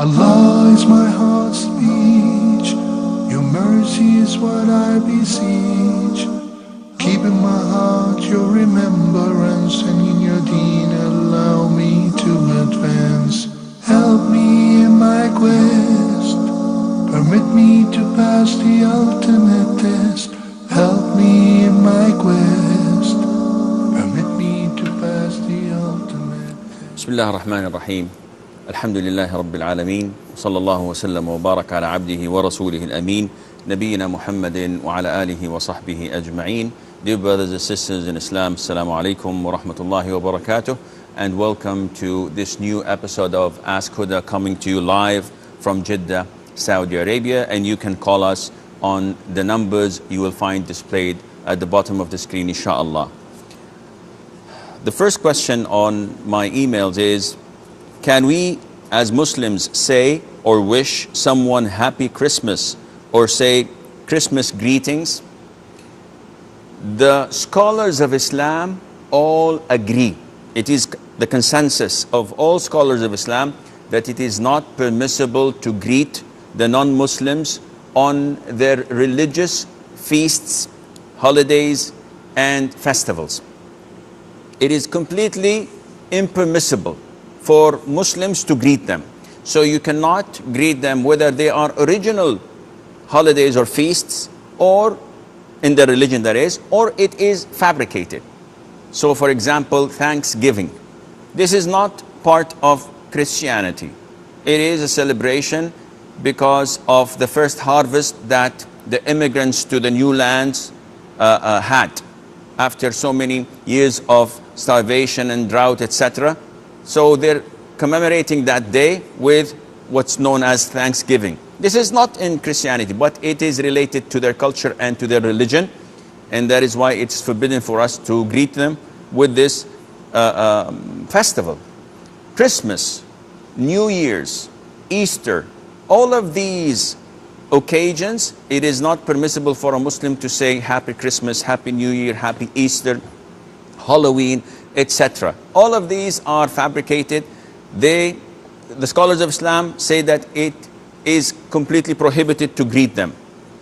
Allah is my heart's speech, your mercy is what I beseech. Keep in my heart your remembrance, and in your deen allow me to advance. Help me in my quest, permit me to pass the ultimate test. Help me in my quest, permit me to pass the ultimate test. Bismillah ar-Rahman ar-Rahim. Alhamdulillahi Rabbil Alameen. Sallallahu wa sallam wa baraka ala abdihi wa rasulihi al-ameen. Nabiyyina Muhammadin wa ala alihi wa sahbihi ajma'een. Dear brothers and sisters in Islam, Assalamu alaikum wa rahmatullahi wa barakatuh. And welcome to this new episode of Ask Huda, coming to you live from Jeddah, Saudi Arabia. And you can call us on the numbers you will find displayed at the bottom of the screen, inshallah. The first question on my emails is, can we as Muslims say or wish someone happy Christmas or say Christmas greetings? The scholars of Islam all agree. It is the consensus of all scholars of Islam that it is not permissible to greet the non-Muslims on their religious feasts, holidays, and festivals. It is completely impermissible for Muslims to greet them. So you cannot greet them whether they are original holidays or feasts, or in their religion that is, or it is fabricated. So for example, Thanksgiving. This is not part of Christianity. It is a celebration because of the first harvest that the immigrants to the new lands had after so many years of starvation and drought, etc. So they're commemorating that day with what's known as Thanksgiving. This is not in Christianity, but it is related to their culture and to their religion, and that is why it's forbidden for us to greet them with this festival. Christmas, New Year's, Easter, all of these occasions, it is not permissible for a Muslim to say Happy Christmas, Happy New Year, Happy Easter, Halloween, etc. All of these are fabricated. The scholars of Islam say that it is completely prohibited to greet them.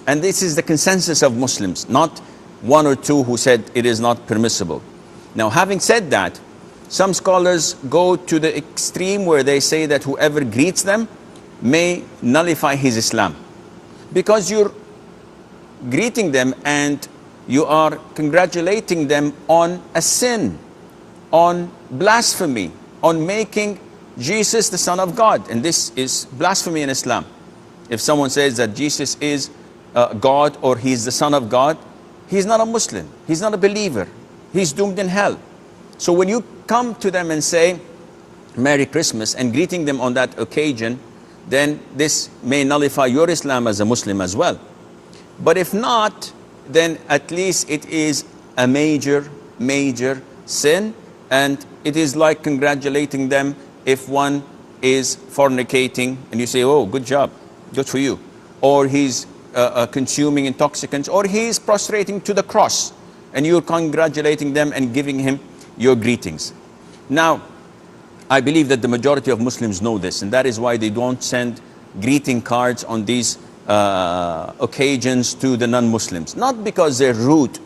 And this is the consensus of Muslims, not one or two who said it is not permissible. Now, having said that, some scholars go to the extreme where they say that whoever greets them may nullify his Islam. Because you're greeting them and you are congratulating them on a sin, on blasphemy, on making Jesus the Son of God. And this is blasphemy in Islam. If someone says that Jesus is God or he's the Son of God, he's not a Muslim, he's not a believer, he's doomed in hell. So when you come to them and say Merry Christmas and greeting them on that occasion, then this may nullify your Islam as a Muslim as well. But if not, then at least it is a major sin, and it is like congratulating them if one is fornicating and you say, oh, good job, good for you. Or he's consuming intoxicants, or he's prostrating to the cross, and you're congratulating them and giving him your greetings. Now, I believe that the majority of Muslims know this, and that is why they don't send greeting cards on these occasions to the non-Muslims. Not because they're rude,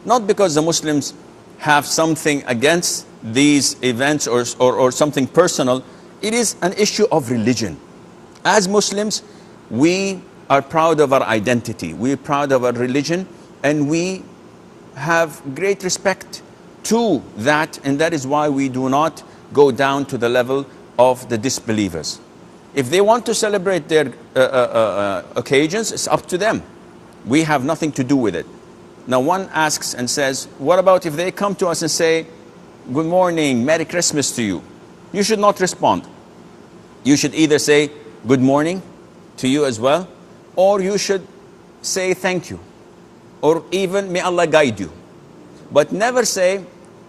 not because the Muslims have something against these events or something personal. It is an issue of religion. As Muslims, we are proud of our identity, we're proud of our religion, and we have great respect to that, and that is why we do not go down to the level of the disbelievers. If they want to celebrate their occasions, it's up to them. We have nothing to do with it. Now one asks and says, what about if they come to us and say, good morning, Merry Christmas to you? You should not respond. You should either say good morning to you as well, or you should say thank you, or even may Allah guide you. But never say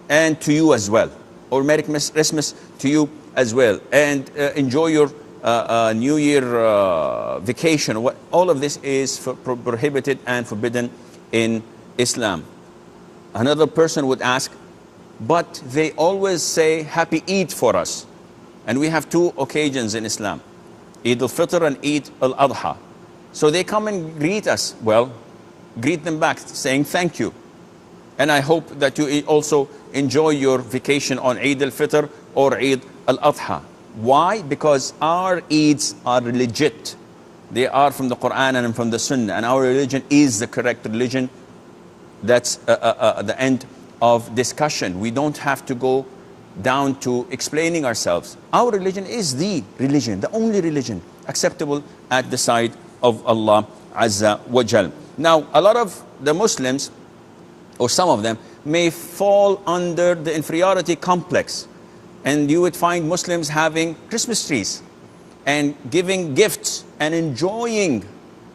and to you as well, or Merry Christmas to you as well, and enjoy your New Year vacation. All of this is prohibited and forbidden in Islam. Another person would ask, but they always say Happy Eid for us. And we have two occasions in Islam. Eid al-Fitr and Eid al-Adha. So they come and greet us. Well, greet them back saying thank you. And I hope that you also enjoy your vacation on Eid al-Fitr or Eid al-Adha. Why? Because our Eids are legit. They are from the Quran and from the Sunnah. And our religion is the correct religion. That's the end of discussion. We don't have to go down to explaining ourselves. Our religion is the religion, the only religion acceptable at the side of Allah Azza wa Jal. Now, a lot of the Muslims, or some of them, may fall under the inferiority complex. And you would find Muslims having Christmas trees and giving gifts and enjoying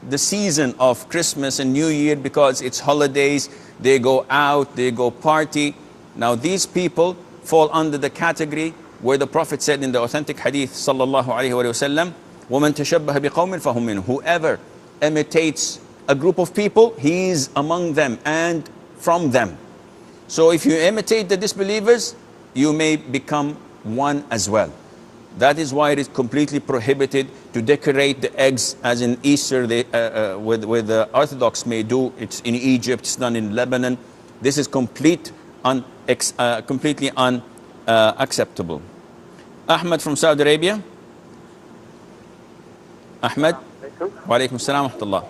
the season of Christmas and New Year because it's holidays, they go out, they go party. Now these people fall under the category where the Prophet said in the authentic hadith sallallahu alaihi wasallam, وَمَنْ تَشَبَّهَ بِقَوْمٍ فَهُمْ مِنْهُ. Whoever imitates a group of people, he is among them and from them. So if you imitate the disbelievers, you may become one as well. That is why it is completely prohibited to decorate the eggs as in Easter, where the Orthodox may do. It's in Egypt, it's done in Lebanon. This is completely unacceptable. Ahmed from Saudi Arabia. Ahmed. Wa alaikum salam wa rahmatullah.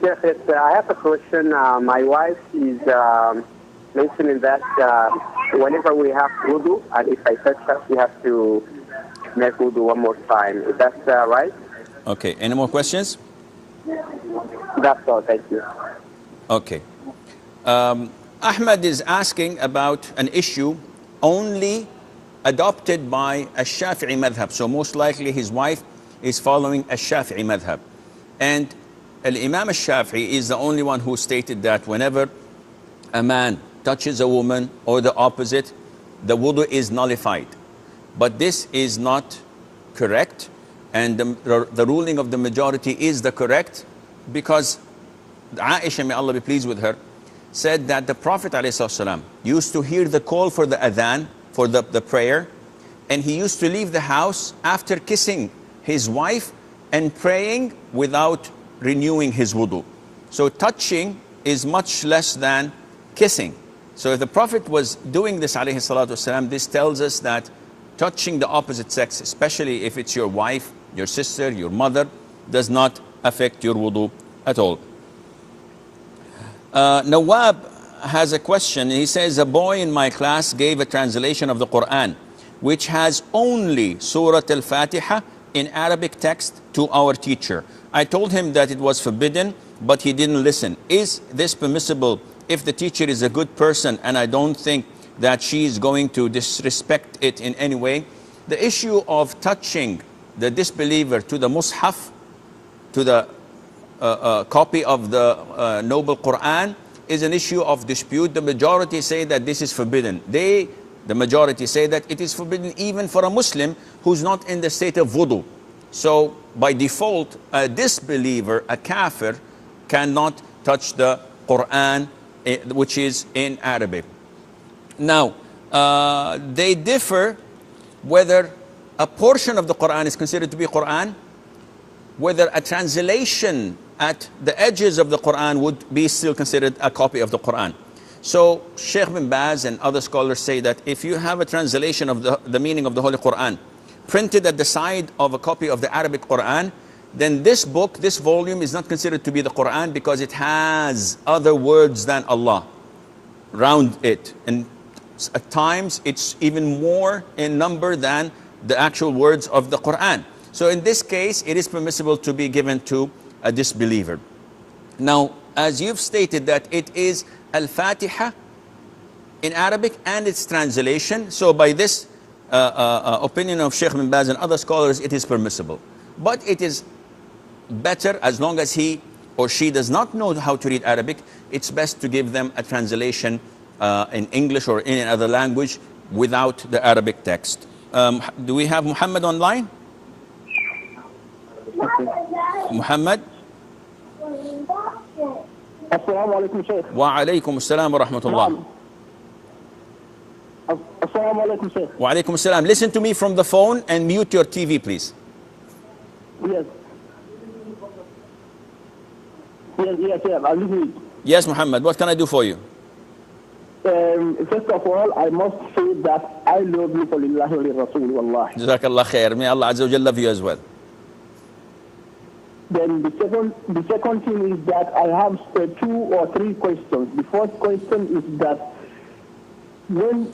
Sheikh, I have a question. My wife is mentioning that whenever we have wudu, and if I touch her, we have to make wudu one more time. Is that right? Okay. Any more questions? That's all. Thank you. Okay. Ahmed is asking about an issue only adopted by a Shafi'i madhab. So most likely his wife is following a Shafi'i madhab. And Al-Imam al-Shafi'i is the only one who stated that whenever a man touches a woman or the opposite, the wudu is nullified. But this is not correct, and the ruling of the majority is the correct, because Aisha, may Allah be pleased with her, said that the Prophet ﷺ used to hear the call for the adhan, for the prayer, and he used to leave the house after kissing his wife and praying without renewing his wudu. So touching is much less than kissing. So if the Prophet was doing this alayhi salatu wasalam, this tells us that touching the opposite sex, especially if it's your wife, your sister, your mother, does not affect your wudu at all. Nawab has a question. He says, a boy in my class gave a translation of the Quran which has only Surah Al-Fatiha in Arabic text to our teacher. I told him that it was forbidden, but he didn't listen. Is this permissible if the teacher is a good person and I don't think that she is going to disrespect it in any way? The issue of touching the disbeliever to the mushaf, to the copy of the noble Quran, is an issue of dispute. The majority say that this is forbidden. The majority say that it is forbidden even for a Muslim who's not in the state of wudu. So by default, a disbeliever, a kafir, cannot touch the Quran, which is in Arabic. Now, they differ whether a portion of the Quran is considered to be Quran, whether a translation at the edges of the Quran would be still considered a copy of the Quran. So Sheikh bin Baz and other scholars say that if you have a translation of the meaning of the Holy Quran printed at the side of a copy of the Arabic Quran, then this book, this volume is not considered to be the Quran because it has other words than Allah around it. And at times it's even more in number than the actual words of the Quran. So in this case, it is permissible to be given to a disbeliever. Now, as you've stated that it is Al-Fatiha in Arabic and its translation, so by this opinion of Sheikh bin Baz and other scholars, it is permissible. But it is better, as long as he or she does not know how to read Arabic, it's best to give them a translation in English or in another language without the Arabic text. Do we have Muhammad online? Muhammad? Assalamu alaikum, Shaykh. Wa alaikum assalam wa rahmatullah. Assalamu alaikum, sir. Wa alaikum salam. Listen to me from the phone and mute your TV, please. Yes. Yes, I'm listening. Yes, Muhammad, what can I do for you? First of all, I must say that I love you for lillahi wa li rasul, wallahi. Jazakallah khair. May Allah Azza wa Jalla love you as well. Then the second thing is that I have 2 or 3 questions. The first question is that when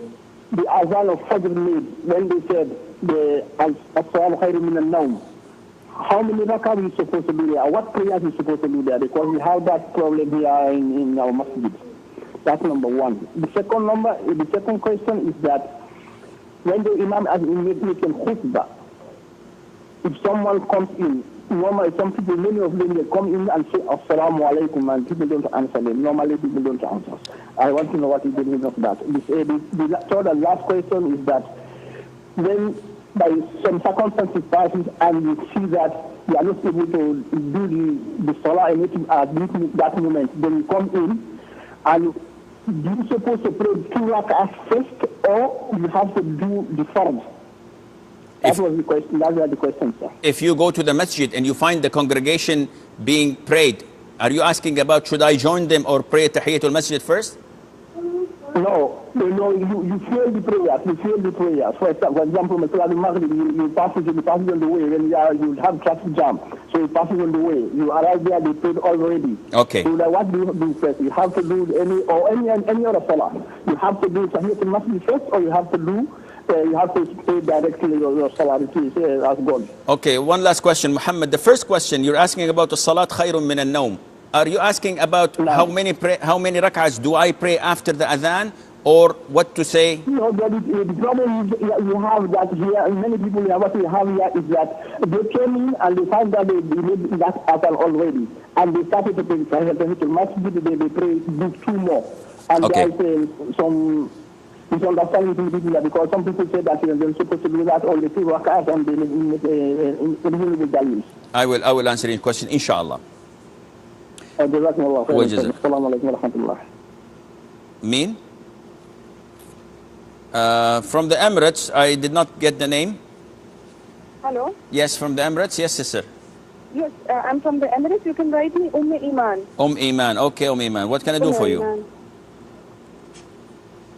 the azan of Fajr made, when they said the as-salam khairu min al-nawm, how many rakah is supposed to be there? What prayers is supposed to be there? Because we have that problem here in our masjid. That's number one. The second question is that when the imam is making khutbah, if someone comes in, normally some people, many of them, they come in and say assalamu alaikum and people don't answer them. Normally people don't answer. I want to know what is the reason of that. The third and last question is that when by some circumstances passes and you see that you are not able to do the salah anything at that moment, then you come in and you're supposed to pray 2 rak'ahs first, or you have to do the fard. That was the question. That was the question, sir. If you go to the masjid and you find the congregation being prayed, are you asking about should I join them or pray Tahiyatul Masjid first? No, you fail the prayers. You fail the prayers. For example, you pass it on the way when you have traffic jam. So you pass it on the way. You arrive there, they prayed already. Okay. So what do you do first? You have to do any other salah. You have to do Tahiyatul Masjid first, or you have to do. You have to pay directly your salary as God. Okay, one last question, Muhammad. The first question, you're asking about the salat khayrun min al-nawm. Are you asking about how many rak'ahs do I pray after the adhan, or what to say? No, but the problem is you have that here, many people here, what we have here is that they came in and they find that they made that adhan already. And they started to pray Tahiyatul Masjid, they pray 2 more. And okay. There is some misunderstanding to people because some people say that they're supposed to do that all the 2 rak'ahs and they live with dalils. I will answer your question, inshallah. Mean? From the Emirates, I did not get the name. Hello? Yes, from the Emirates. Yes, sister. Yes, I'm from the Emirates. You can write me Iman. Iman. Okay, Iman. What can I do for you? Iman.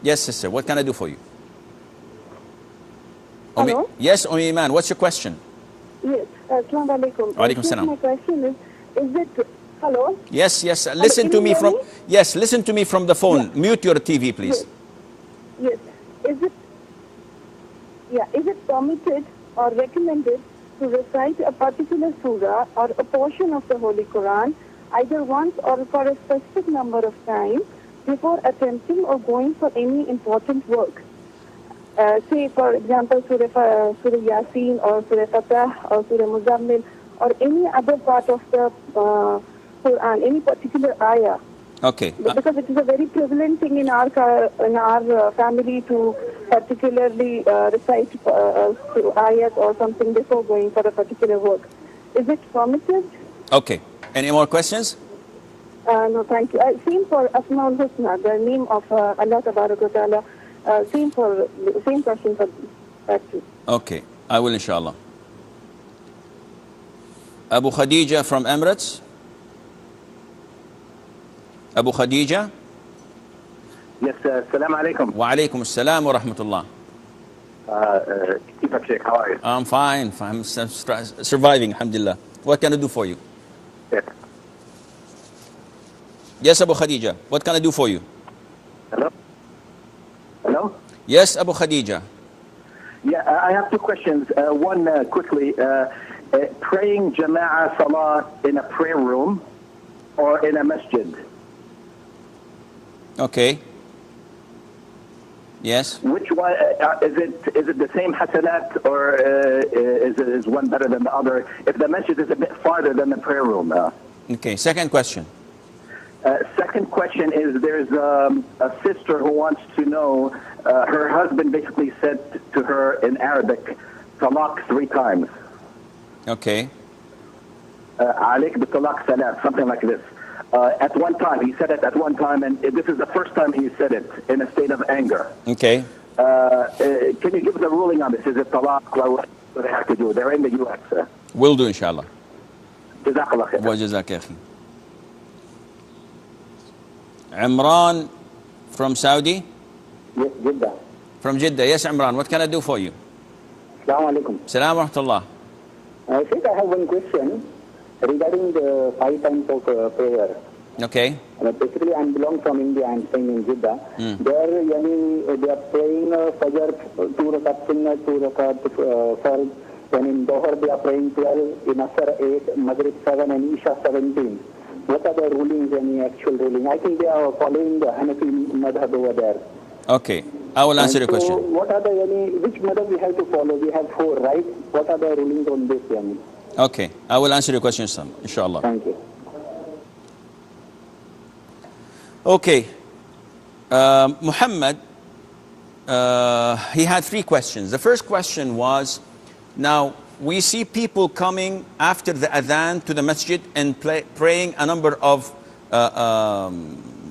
Yes, sister. What can I do for you? Hello? Yes, Iman. What's your question? Yes. Assalamu alaikum. Wa alaikum salam. My question is it... Hello? Yes. Listen to me from... Yes, listen to me from the phone. Yeah. Mute your TV, please. Yes. Is it permitted or recommended to recite a particular surah or a portion of the Holy Quran either once or for a specific number of times before attempting or going for any important work? Say, for example, Surah Yasin or Surah Fatah or Surah Muzammil or any other part of the Quran, any particular ayah. Okay. Because it is a very prevalent thing in our family to particularly recite ayat or something before going for a particular work. Is it permitted? Okay. Any more questions? No, thank you. Same for Asmaul Husna, the name of Allah Tabarak wa Ta'ala. Same question for that too. Okay. I will, inshallah. Abu Khadija from Emirates. Abu Khadija. Yes, Assalamu alaikum. Wa alaikum assalam wa rahmatullah. How are you? I'm fine. I'm surviving, alhamdulillah. What can I do for you? Yes. Yes, Abu Khadija. What can I do for you? Hello? Hello? Yes, Abu Khadija. Yeah, I have 2 questions. One, quickly, praying Jama'ah Salah in a prayer room or in a masjid? Okay. Yes. Which one, is it the same hasanat or is one better than the other? If the masjid is a bit farther than the prayer room. Okay, second question. Second question is there's a sister who wants to know, her husband basically said to her in Arabic, talaq 3 times. Okay. Alik bi talaq salat, something like this. At one time, he said it at one time, and this is the first time he said it in a state of anger. Okay. Can you give us a ruling on this? Is it talaq? What do they have to do? They're in the U.S. Will do, inshallah. Jazakallah khair. وجزاك يا أخي. Imran from Saudi? Yes, Jeddah. From Jeddah. Yes, Imran. What can I do for you? Assalamu alaikum. Salam wa rahmatullah. I think I have one question regarding the 5 times of prayer. Okay. Basically, I belong from India. I'm staying in Jeddah. There, they are praying Fajr 2 rakat Sunnah, 2 rakat Fard. And in Dohar, they are praying 12, in Asr 8, Maghrib 7, and Isha 17. What are the rulings, any actual ruling? I think they are following the Hanafi madhab over there. Okay. I will answer your question. What are the, which madhab we have to follow? We have 4, right? What are the rulings on this, yani? Okay. I will answer your question, son, inshallah. Thank you. Okay. Muhammad, he had 3 questions. The first question was, now we see people coming after the adhan to the masjid and praying a number of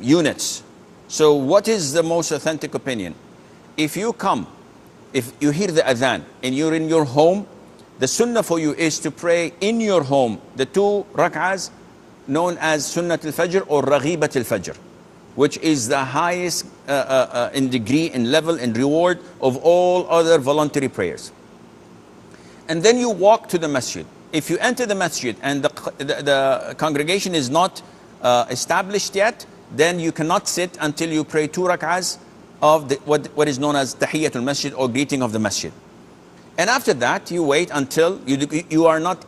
units. So what is the most authentic opinion? If you come, if you hear the adhan and you're in your home, the sunnah for you is to pray in your home the 2 rak'ahs known as Sunnat al-Fajr or Raghibat al-Fajr, which is the highest in degree, in level, in reward of all other voluntary prayers. And then you walk to the masjid. If you enter the masjid and the congregation is not established yet, then you cannot sit until you pray 2 rak'ahs of what is known as Tahiyyatul Masjid or greeting of the masjid. And after that, you wait until you are not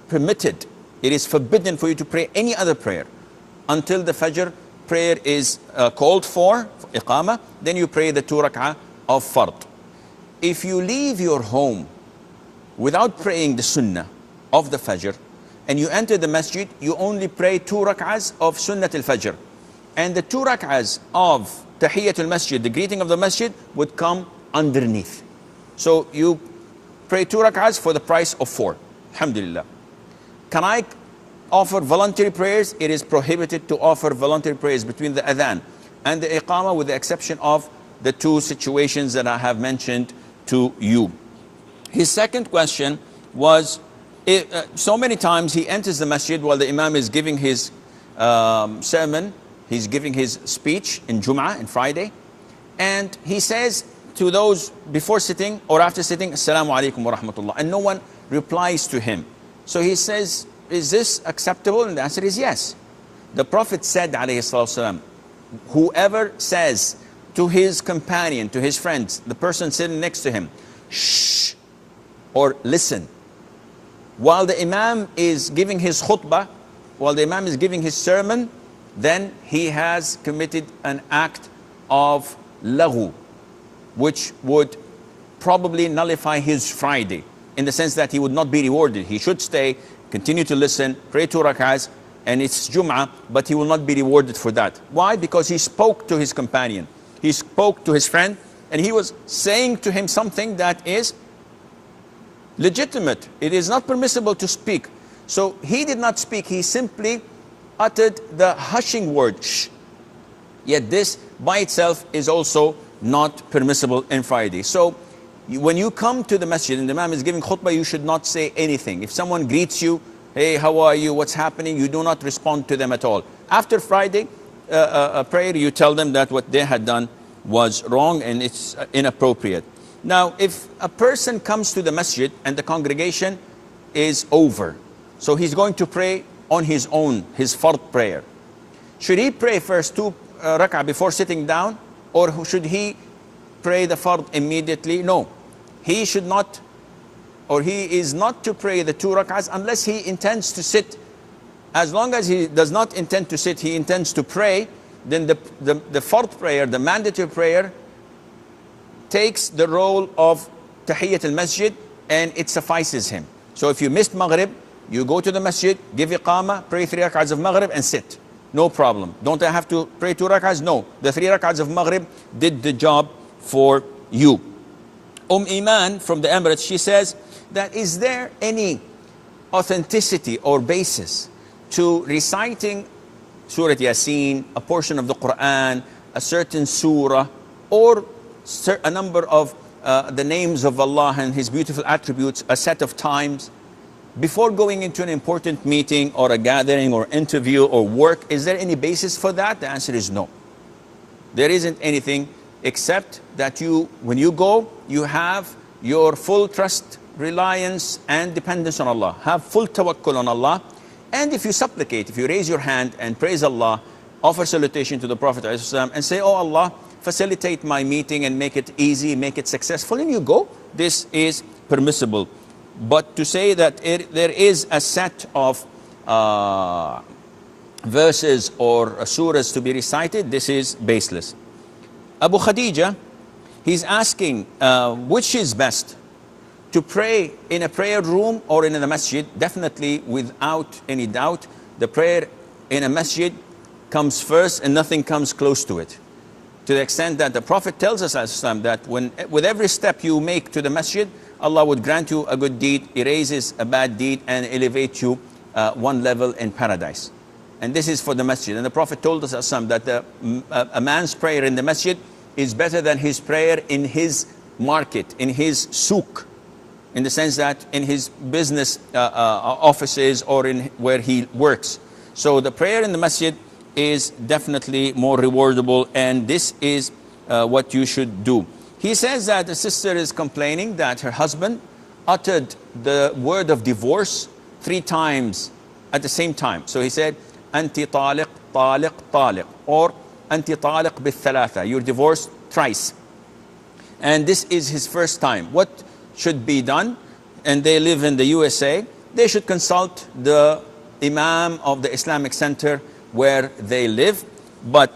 permitted. It is forbidden for you to pray any other prayer until the Fajr prayer is called for Iqamah. Then you pray the 2 rak'ah of Fard. If you leave your home without praying the Sunnah of the Fajr and you enter the masjid, you only pray 2 rak'ahs of Sunnat al-Fajr. And the 2 rak'ahs of Tahiyyatul Masjid, the greeting of the masjid, would come underneath. So you pray 2 rak'ahs for the price of 4. Alhamdulillah. Can I offer voluntary prayers? It is prohibited to offer voluntary prayers between the adhan and the iqamah, with the exception of the 2 situations that I have mentioned to you. His second question was, so many times he enters the masjid while the imam is giving his sermon, he's giving his speech in Jum'ah, in Friday, and he says to those before sitting or after sitting, Assalamu alaikum wa rahmatullah, and no one replies to him. So he says, is this acceptable? And the answer is yes. The Prophet said, alayhi salatu wasalam, whoever says to his companion, to his friends, the person sitting next to him, shh, or listen, while the imam is giving his khutbah, while the imam is giving his sermon, then he has committed an act of laghu, which would probably nullify his Friday, in the sense that he would not be rewarded. He should stay, continue to listen, pray 2 rak'ahs, and it's Jum'ah, but he will not be rewarded for that. Why? Because he spoke to his companion, he spoke to his friend, and he was saying to him something that is legitimate. It is not permissible to speak. So he did not speak, he simply uttered the hushing word, shh. Yet this by itself is also not permissible in Friday. So when you come to the masjid and the imam is giving khutbah, you should not say anything. If someone greets you, hey, how are you, what's happening, you do not respond to them at all. After Friday prayer, you tell them that what they had done was wrong and it's inappropriate. Now, if a person comes to the masjid and the congregation is over, so he's going to pray on his own, his fard prayer, should he pray first 2 rak'ah before sitting down, or should he pray the fard immediately? No, he should not, or he is not to pray the 2 rak'ahs unless he intends to sit. As long as he does not intend to sit, he intends to pray, then the fard prayer, the mandatory prayer, takes the role of Tahiyyat al-Masjid, and it suffices him. So if you missed Maghrib, you go to the masjid, give iqamah, pray 3 rak'ahs of Maghrib and sit. No problem. Don't I have to pray 2 rak'ahs? No. The 3 rak'ahs of Maghrib did the job for you. Iman from the Emirates, she says that is there any authenticity or basis to reciting Surah Yasin, a portion of the Quran, a certain surah, or a number of the names of Allah and His beautiful attributes a set of times before going into an important meeting or a gathering or interview or work? Is there any basis for that? The answer is no. There isn't anything except that when you go, you have your full trust, reliance and dependence on Allah. Have full tawakkul on Allah. And if you supplicate, if you raise your hand and praise Allah, offer salutation to the Prophet ﷺ and say, oh Allah, facilitate my meeting and make it easy, make it successful, and you go, this is permissible. But to say that there is a set of verses or surahs to be recited, this is baseless. Abu Khadija, he's asking which is best, to pray in a prayer room or in a masjid? Definitely, without any doubt, the prayer in a masjid comes first and nothing comes close to it. To the extent that the Prophet tells us that with every step you make to the masjid, Allah would grant you a good deed, erases a bad deed, and elevate you one level in paradise. And this is for the masjid. And the Prophet told us that a man's prayer in the masjid is better than his prayer in his market, in his souk, in the sense that in his business offices or in where he works. So the prayer in the masjid is definitely more rewardable, and this is what you should do. He says that the sister is complaining that her husband uttered the word of divorce 3 times at the same time. So he said, Anti taliq, taliq, taliq, or Anti taliq bithalatha, you're divorced thrice. And this is his first time. What should be done? And they live in the USA. They should consult the Imam of the Islamic Center where they live. But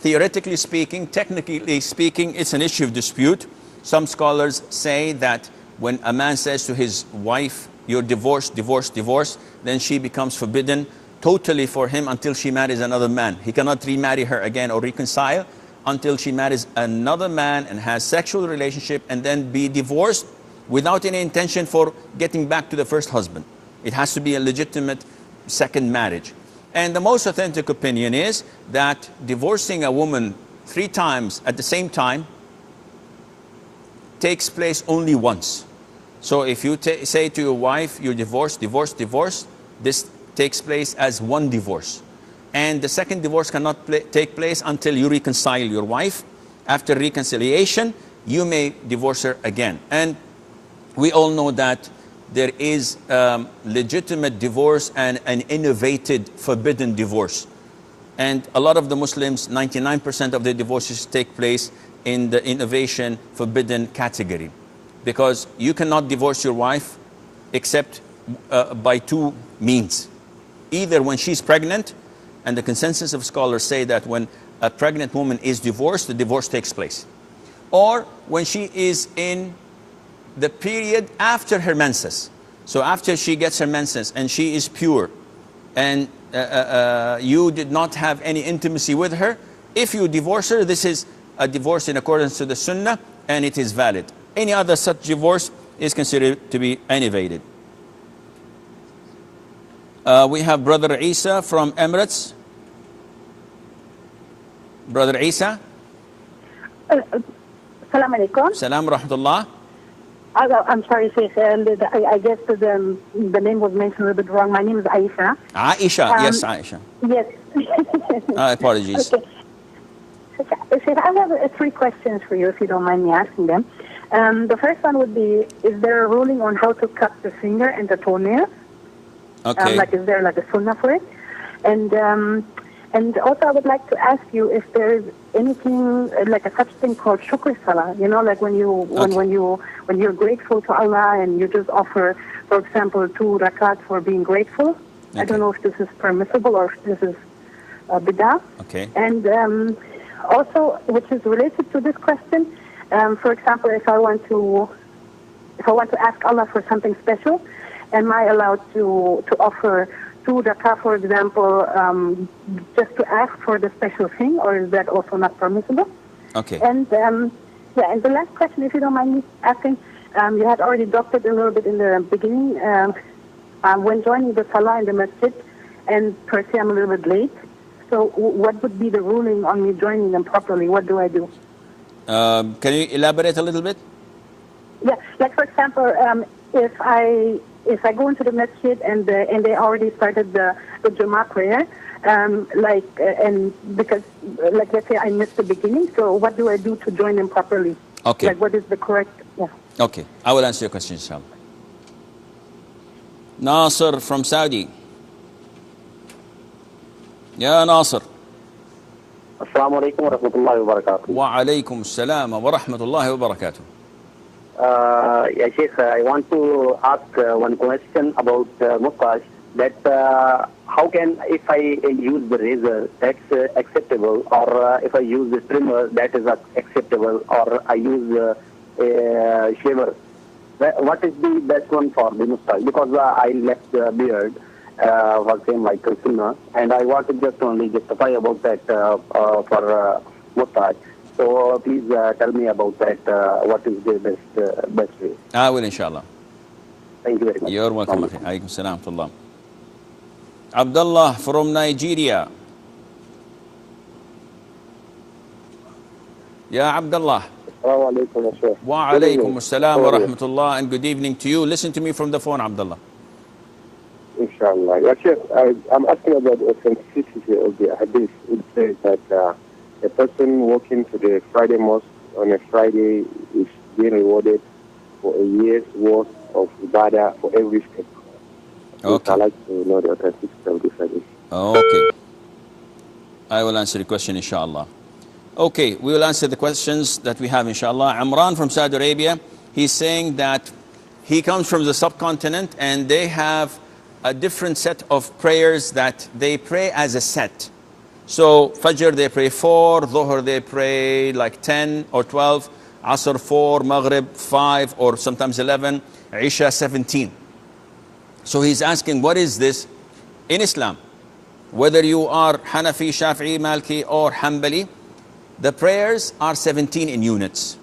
theoretically speaking, technically speaking, it's an issue of dispute. Some scholars say that when a man says to his wife, you're divorced, divorced, divorced, then she becomes forbidden totally for him until she marries another man. He cannot remarry her again or reconcile until she marries another man and has sexual relationship and then be divorced without any intention for getting back to the first husband. It has to be a legitimate second marriage. And the most authentic opinion is that divorcing a woman 3 times at the same time takes place only once. So if you say to your wife, you're divorced, divorced, divorced, this takes place as one divorce. And the second divorce cannot take place until you reconcile your wife. After reconciliation, you may divorce her again. And we all know that there is legitimate divorce and an innovated forbidden divorce. And a lot of the Muslims, 99% of the divorces take place in the innovation forbidden category. Because you cannot divorce your wife except by 2 means. Either when she's pregnant, and the consensus of scholars say that when a pregnant woman is divorced, the divorce takes place. Or when she is in the period after her menses. So after she gets her menses and she is pure and you did not have any intimacy with her, if you divorce her, this is a divorce in accordance to the sunnah and it is valid. Any other such divorce is considered to be innovated. We have Brother Isa from Emirates. Brother Isa. Assalamu alaikum. Salam rahmatullah. I'm sorry, Sheikh. I guess the name was mentioned a little bit wrong. My name is Aisha. Aisha, yes, Aisha. Yes. Apologies. Okay. Sheikh, I have 3 questions for you, if you don't mind me asking them. The first one would be, is there a ruling on how to cut the finger and the toenail? Okay. Is there like a sunnah for it? And also I would like to ask you if there is anything like a such thing called shukr salah. You know, like when you're grateful to Allah and you just offer, for example, 2 rakat for being grateful. Okay. I don't know if this is permissible or if this is bid'ah. Okay. And also, which is related to this question, for example, if I want to ask Allah for something special, am I allowed to offer 2 rakah, for example, just to ask for the special thing, or is that also not permissible? Okay. And and the last question, if you don't mind me asking, you had already dropped it a little bit in the beginning. When joining the salah in the masjid, and per se I'm a little bit late, so what would be the ruling on me joining them properly? What do I do? Can you elaborate a little bit? Yeah, like for example, if I go into the masjid and they already started the Jummah prayer, and because like let's say I missed the beginning, so what do I do to join them properly? Okay. Like what is the correct? Yeah. Okay, I will answer your question, inshallah. Nasser from Saudi. Ya Nasser. Assalamu alaikum wa rahmatullahi wa barakatuh. Wa alaykum assalam wa rahmatullahi wa barakatuh. Yeah, Sheikh, I want to ask one question about mustache. That how can, if I use the razor, that's acceptable, or if I use the trimmer, that is acceptable, or I use a shaver. What is the best one for the mustache? Because I left the beard for same like sunnah, and I want to just only justify about that for mustache. So please tell me about that. What is the best way? I will, inshallah. Thank you very much. You're welcome. Alaykum salam wa rahmatullah. Abdullah from Nigeria. Ya Abdullah. Assalamu alaikum, Sheikh. Wa alaykum assalam wa rahmatullah, and good evening to you. Listen to me from the phone, Abdullah. Inshallah. Yeah, Sheikh, I'm asking about the authenticity of the hadith. It says that a person walking to the Friday mosque on a Friday is being rewarded for a year's worth of ibadah for every step. Okay. I'd like to know the authenticity of this hadith. Okay. I will answer the question, inshallah. Okay, we will answer the questions that we have, inshallah. Imran from Saudi Arabia, he's saying that he comes from the subcontinent and they have a different set of prayers that they pray as a set. So Fajr they pray 4, Dhuhr they pray like 10 or 12, Asr 4, Maghrib 5 or sometimes 11, Isha 17. So he's asking, what is this in Islam? Whether you are Hanafi, Shafi'i, Malki or Hanbali, the prayers are 17 in units.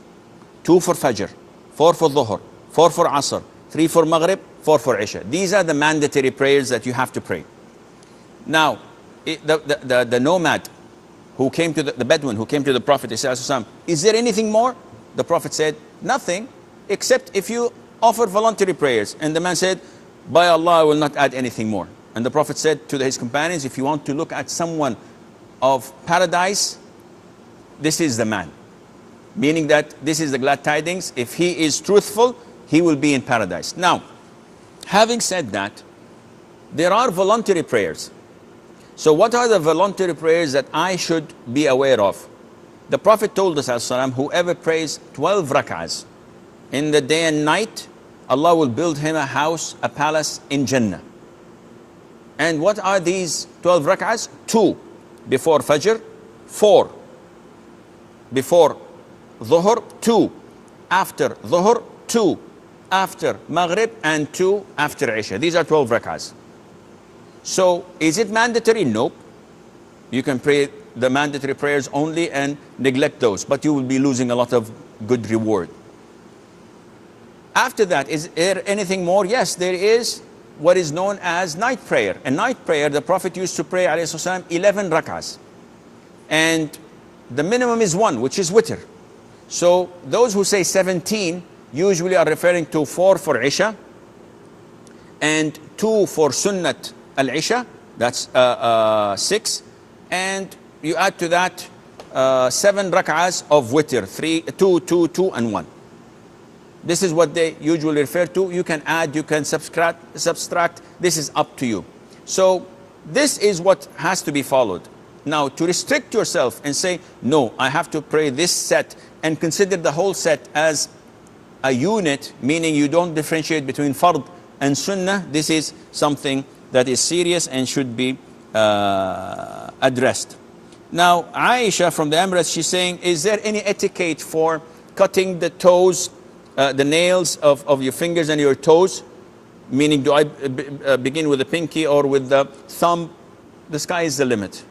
2 for Fajr, 4 for Dhuhr, 4 for Asr, 3 for Maghrib, 4 for Isha. These are the mandatory prayers that you have to pray. Now, the nomad who came to the Bedouin who came to the Prophet, is there anything more? The Prophet said, nothing except if you offer voluntary prayers. And the man said, by Allah, I will not add anything more. And the Prophet said to his companions, if you want to look at someone of paradise, this is the man. Meaning that this is the glad tidings. If he is truthful, he will be in paradise. Now, having said that, there are voluntary prayers. So what are the voluntary prayers that I should be aware of? The Prophet told us, whoever prays 12 rak'ahs in the day and night, Allah will build him a house, a palace in Jannah. And what are these 12 rak'ahs? 2 before Fajr, 4 before Dhuhr, 2 after Dhuhr, 2 after Maghrib, and 2 after Isha. These are 12 rak'ahs. So, is it mandatory? Nope. You can pray the mandatory prayers only and neglect those, but you will be losing a lot of good reward. After that, is there anything more? Yes, there is what is known as night prayer. And night prayer, the Prophet used to pray, 11 rak'ahs. And the minimum is 1, which is witr. So, those who say 17 usually are referring to 4 for Isha and 2 for Sunnat al-Isha, that's 6, and you add to that 7 rak'ahs of witr, 3, 2, 2, 2, and 1. This is what they usually refer to. You can add, you can subtract, this is up to you. So this is what has to be followed. Now, to restrict yourself and say, no, I have to pray this set and consider the whole set as a unit, meaning you don't differentiate between fard and sunnah, this is something that is serious and should be addressed. Now, Aisha from the Emirates, she's saying, is there any etiquette for cutting the toes, the nails of your fingers and your toes? Meaning, do I begin with the pinky or with the thumb? The sky is the limit.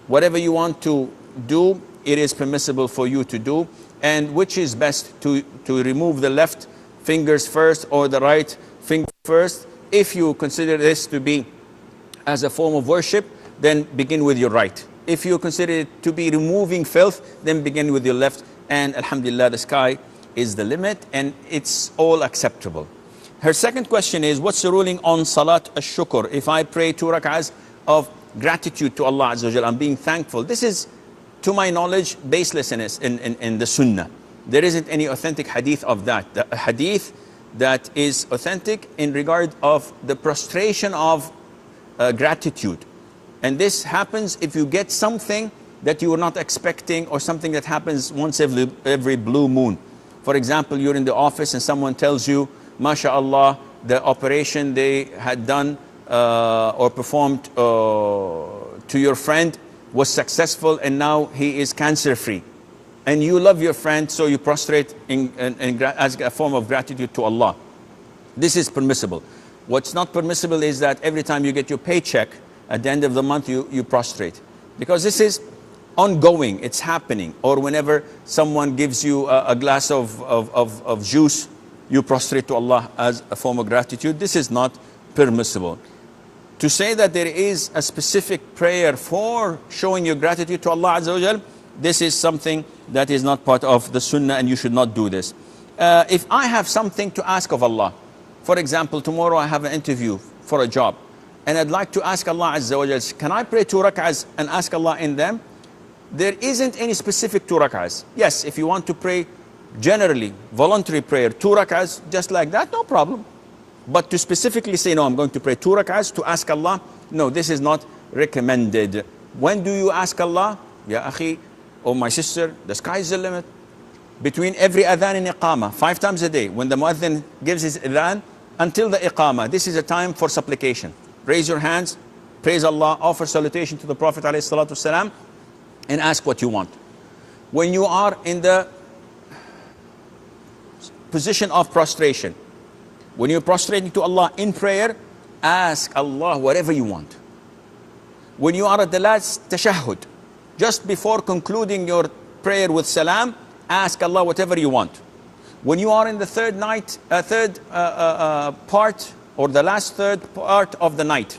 Whatever you want to do, it is permissible for you to do. And which is best, to remove the left fingers first or the right finger first? If you consider this to be as a form of worship, then begin with your right. If you consider it to be removing filth, then begin with your left And alhamdulillah, the sky is the limit, and it's all acceptable. Her second question is, what's the ruling on Salat al-Shukr? If I pray 2 rak'ahs of gratitude to Allah Azza wa Jal, I'm being thankful. This is, to my knowledge, baseless in the Sunnah. There isn't any authentic hadith of that. The hadith that is authentic in regard of the prostration of gratitude. And this happens if you get something that you were not expecting, or something that happens once every blue moon. For example, you're in the office and someone tells you, MashaAllah, the operation they had done or performed to your friend was successful, and now he is cancer-free. And you love your friend, so you prostrate as a form of gratitude to Allah. This is permissible. What's not permissible is that every time you get your paycheck, at the end of the month, you prostrate. Because this is ongoing, it's happening. Or whenever someone gives you a glass of juice, you prostrate to Allah as a form of gratitude. This is not permissible. To say that there is a specific prayer for showing your gratitude to Allah Azza wa Jal, this is something that is not part of the Sunnah, and you should not do this. If I have something to ask of Allah, for example, tomorrow I have an interview for a job, and I'd like to ask Allah Azza wa Jal, can I pray 2 rak'ahs and ask Allah in them? There isn't any specific 2 rak'ahs. Yes, if you want to pray generally, voluntary prayer, 2 rak'ahs, just like that, no problem. But to specifically say, no, I'm going to pray 2 rak'ahs to ask Allah, no, this is not recommended. When do you ask Allah? Ya akhi, oh my sister, the sky is the limit. Between every adhan and iqamah, 5 times a day, when the muadhin gives his adhan until the iqamah, this is a time for supplication. Raise your hands, praise Allah, offer salutation to the Prophet ﷺ, and ask what you want. When you are in the position of prostration, when you're prostrating to Allah in prayer, ask Allah whatever you want. When you are at the last tashahhud, just before concluding your prayer with salam, ask Allah whatever you want. When you are in the third part, or the last third part of the night,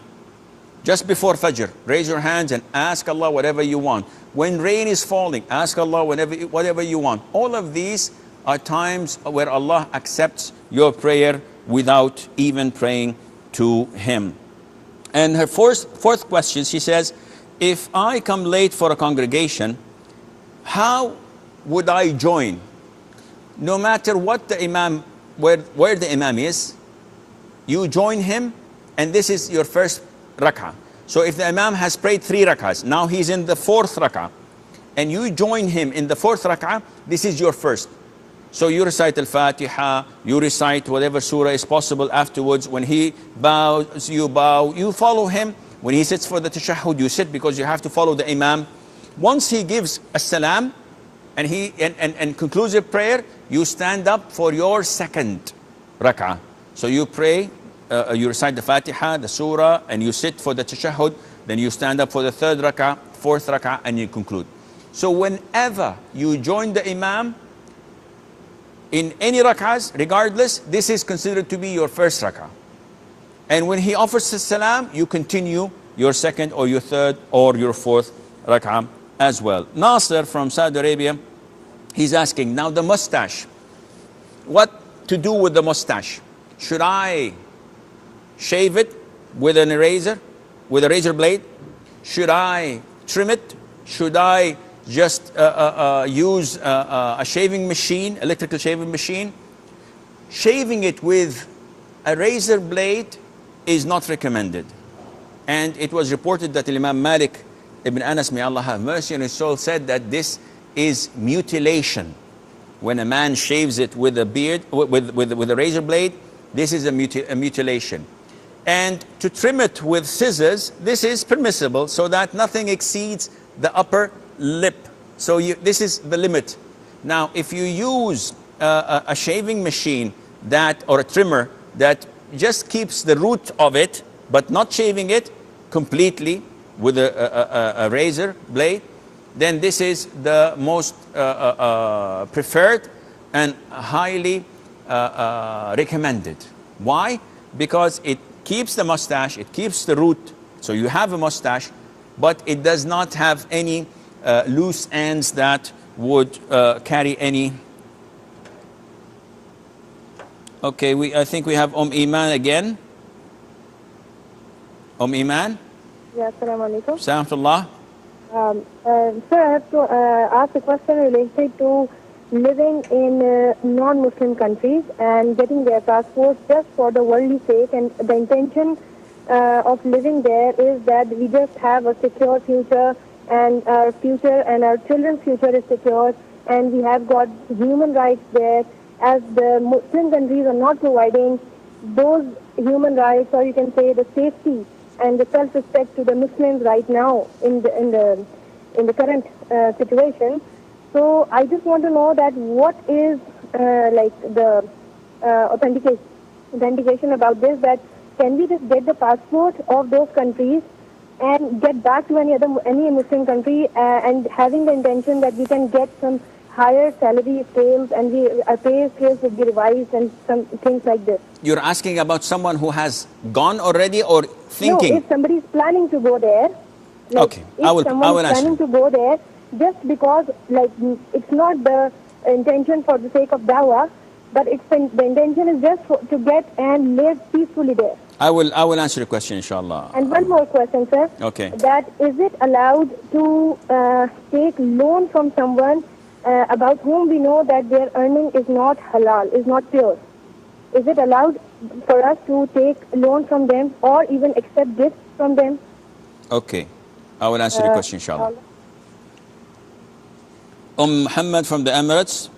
just before Fajr, raise your hands and ask Allah whatever you want. When rain is falling, ask Allah whatever you want. All of these are times where Allah accepts your prayer without even praying to Him. And her fourth question, she says, if I come late for a congregation, how would I join? No matter what the Imam, where the Imam is, you join him, and this is your first rak'ah. So if the Imam has prayed 3 rak'ahs, now he's in the 4th rak'ah, and you join him in the 4th rak'ah, this is your first. So you recite Al-Fatiha, you recite whatever surah is possible afterwards. When he bows, you bow, you follow him. When he sits for the tashahhud, you sit because you have to follow the Imam. Once he gives as-salam and concludes your prayer, you stand up for your second rak'ah. So you pray, you recite the Fatiha, the surah, and you sit for the tashahhud. Then you stand up for the 3rd rak'ah, 4th rak'ah, and you conclude. So whenever you join the Imam in any rak'ahs, regardless, this is considered to be your first rak'ah. And when he offers salam, you continue your 2nd or your 3rd or your 4th rak'ah as well. Nasser from Saudi Arabia, he's asking, now the mustache, what to do with the mustache? Should I shave it with an eraser, with a razor blade? Should I trim it? Should I just use a shaving machine, electrical shaving machine? Shaving it with a razor blade is not recommended. And it was reported that Imam Malik ibn Anas, may Allah have mercy on his soul, said that this is mutilation. When a man shaves it with a beard, with a razor blade, this is a mutilation. And to trim it with scissors, this is permissible, so that nothing exceeds the upper lip. So this is the limit. Now, if you use a shaving machine or a trimmer that just keeps the root of it, but not shaving it completely with a razor blade, then this is the most preferred and highly recommended. Why? Because it keeps the mustache, it keeps the root, so you have a mustache, but it does not have any loose ends that would carry any. Okay, I think we have Iman again. Iman? Yes, assalamu alaikum. Salamullah. Sir, I have to ask a question related to living in non-Muslim countries and getting their passports just for the worldly sake, and the intention of living there is that we just have a secure future, and our future and our children's future is secure, and we have got human rights there, as the Muslim countries are not providing those human rights, or you can say the safety and the self-respect to the Muslims right now in the current situation. So I just want to know that what is like the authentication about this, that can we just get the passport of those countries and get back to any Muslim country and having the intention that we can get some higher salary scales and our pay scales would be revised and some things like this. You're asking about someone who has gone already or thinking? No, if somebody is planning to go there. Like, okay, I will planning to go there just because like it's not the intention for the sake of dawah, but the intention is just to get and live peacefully there. I will answer your question, inshallah. And one more question, sir. Okay. That is it allowed to take loan from someone about whom we know that their earning is not halal, is not pure? Is it allowed for us to take loan from them or even accept gifts from them? Okay. I will answer your question, inshallah. Muhammad from the Emirates.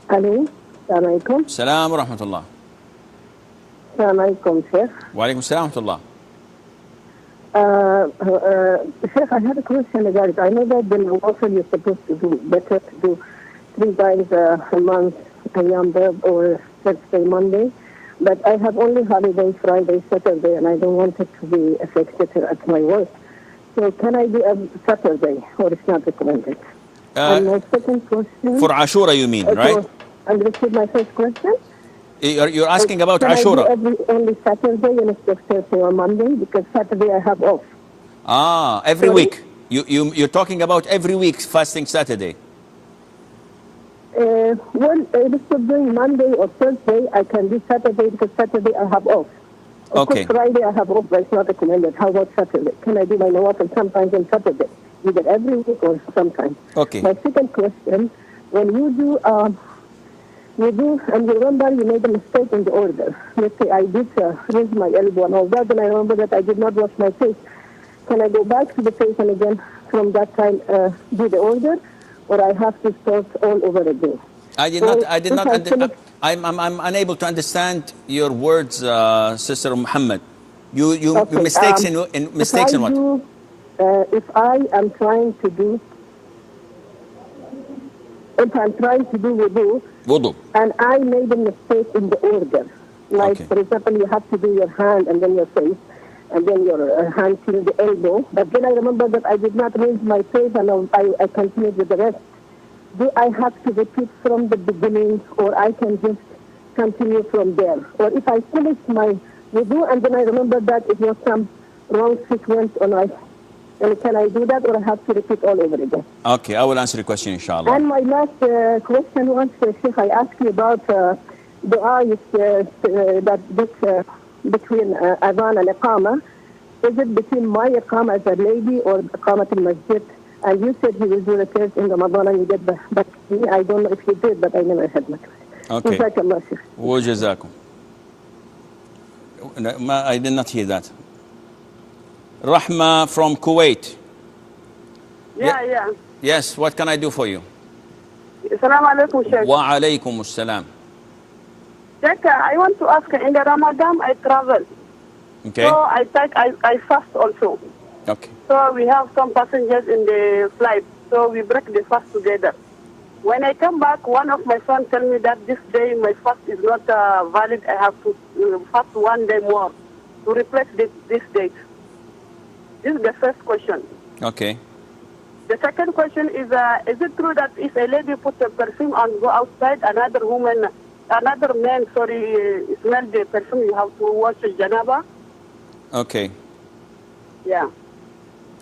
Hello. Assalamu alaikum. Salam wa rahmatullah. Assalamu alaikum, Sheikh. Wa alaikum salam wa rahmatullah. Sheikh, I have a question about it. I know that the Nawafil you're supposed to do better to do 3 times a month, Ayyam Dab or Thursday, Monday, but I have only holidays Friday, Saturday, and I don't want it to be affected at my work. So can I do a Saturday, or it's not recommended? And my second question... For Ashura you mean, right? Understood my first question? You're asking about can Ashura. I do only Saturday instead of Thursday or Monday? Because Saturday I have off. Every week. You're talking about every week fasting Saturday. Well, instead of doing Monday or Thursday, I can do Saturday because Saturday I have off. Of course, Friday I have off, but it's not recommended. How about Saturday? Can I do my Nawafil sometimes on Saturday? Either every week or sometimes. Okay. My second question, when you do, and you remember you made a mistake in the order. Let's say I did raise my elbow and all that, and I remember that I did not wash my face. Can I go back to the face and again from that time do the order, or I have to start all over again? I'm unable to understand your words, Sister Muhammad. You mistakes in mistakes in what? If I'm trying to do wudu, and I made a mistake in the order, like for example, you have to do your hand and then your face, and then your hand till the elbow. But then I remember that I did not raise my face, and I continued with the rest. Do I have to repeat from the beginning, or I can just continue from there? Or if I finish my wudu and then I remember that it was some wrong sequence, can I do that, or I have to repeat all over again? Okay, I will answer the question, inshallah. And my last question was, Sheikh, I asked you about dua that between Adhan and Iqama. Is it between my Iqama as a lady or Iqamat al-Masjid? And you said you will do the test in Ramadan and you get back to me. I don't know if you did, but I never had my question. Okay. Jazakallah. Wa jazakum. I did not hear that. Rahma from Kuwait. Yeah. Yes, what can I do for you? Assalamu alaikum, Sheikh. Wa alaikum assalam. Sheikh, I want to ask, in the Ramadan I travel. Okay. So I fast also. Okay. So we have some passengers in the flight, so we break the fast together. When I come back, one of my sons tell me that this day my fast is not valid. I have to fast 1 day more to replace this date. This is the first question. Okay. The second question is it true that if a lady puts a perfume and go outside, another man, smell the perfume, you have to wash janaba? Okay. Yeah.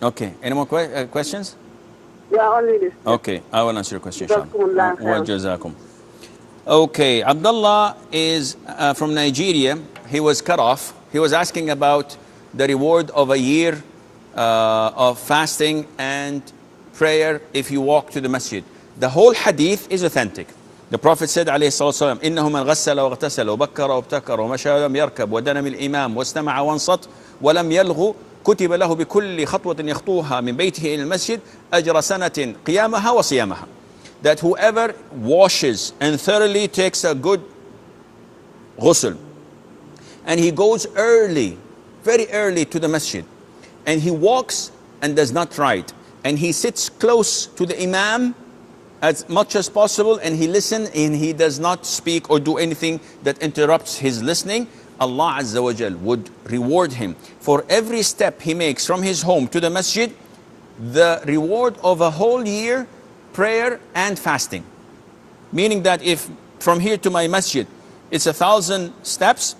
Okay. Any more questions? Yeah, only this. Okay, I will answer your question, inshallah. Jazakumullah khair. Wa jazakum. Okay, Abdullah is from Nigeria. He was cut off. He was asking about the reward of a year of fasting and prayer if you walk to the masjid. The whole hadith is authentic. The Prophet said عليه الصلاة والسلام إنه من غسل واغتسل وبكر وابتكر ومشى ولم يركب ودنا من الإمام واستمع وانصت ولم يلغو كتب له بكل خطوة يخطوها من بيته إلى المسجد أجر سنة قيامها وصيامها. That whoever washes and thoroughly takes a good ghusl and he goes early, very early to the masjid, and he walks and does not write, and he sits close to the imam as much as possible, and he listens and he does not speak or do anything that interrupts his listening, Allah Azza wa Jal would reward him for every step he makes from his home to the masjid, the reward of a whole year prayer and fasting. Meaning that if from here to my masjid it's 1,000 steps,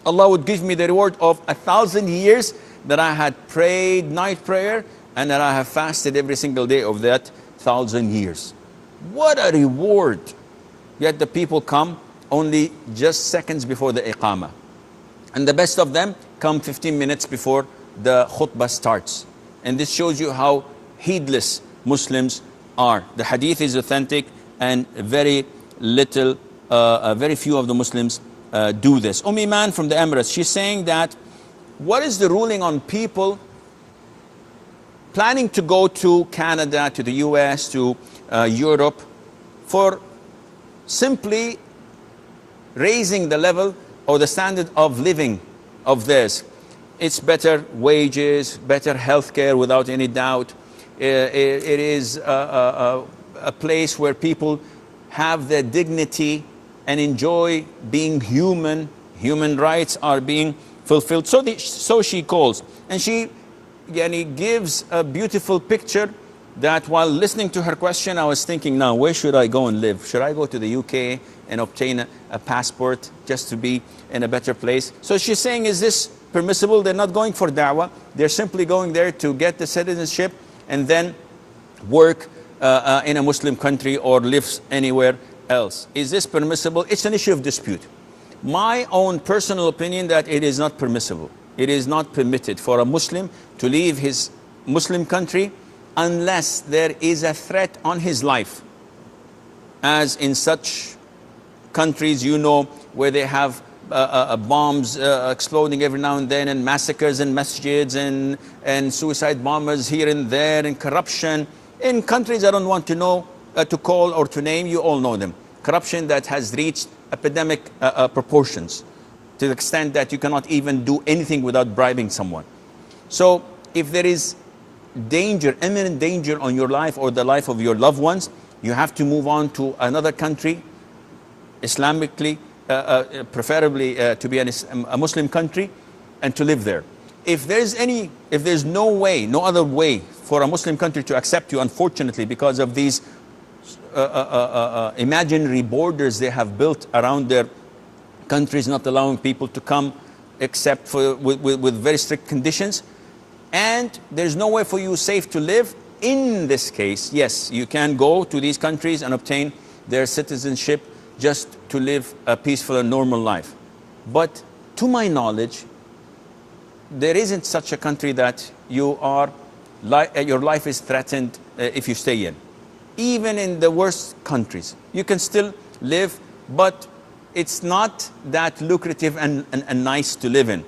Allah would give me the reward of 1,000 years that I had prayed night prayer and that I have fasted every single day of that 1,000 years. What a reward! Yet the people come only just seconds before the iqamah. And the best of them come 15 minutes before the khutbah starts. And this shows you how heedless Muslims are. The hadith is authentic and very little, very few of the Muslims do this. Iman from the Emirates, she's saying that what is the ruling on people planning to go to Canada, to the US, to Europe for simply raising the level or the standard of living of theirs. It's better wages, better healthcare without any doubt. It is a place where people have their dignity and enjoy being human. Human rights are being fulfilled. So she calls. And she gives a beautiful picture that while listening to her question, I was thinking, now, where should I go and live? Should I go to the UK and obtain a passport just to be in a better place? So she's saying, is this permissible? They're not going for da'wah. They're simply going there to get the citizenship and then work in a Muslim country or live anywhere else. Is this permissible? It's an issue of dispute. My own personal opinion that it is not permissible. It is not permitted for a Muslim to leave his Muslim country unless there is a threat on his life. As in such countries, you know, where they have bombs exploding every now and then, and massacres in masjids, and suicide bombers here and there, and corruption. In countries I don't want to know, to call or to name, you all know them. Corruption that has reached epidemic proportions, to the extent that you cannot even do anything without bribing someone. So if there is danger, imminent danger on your life or the life of your loved ones, you have to move on to another country, Islamically, preferably to be a Muslim country, and to live there. If there's no way, no other way for a Muslim country to accept you, unfortunately, because of these imaginary borders they have built around their countries, not allowing people to come except with very strict conditions, and there's no way for you safe to live, in this case, yes, you can go to these countries and obtain their citizenship just to live a peaceful and normal life. But to my knowledge, there isn't such a country that your life is threatened if you stay in. Even in the worst countries, you can still live, but it's not that lucrative and nice to live in.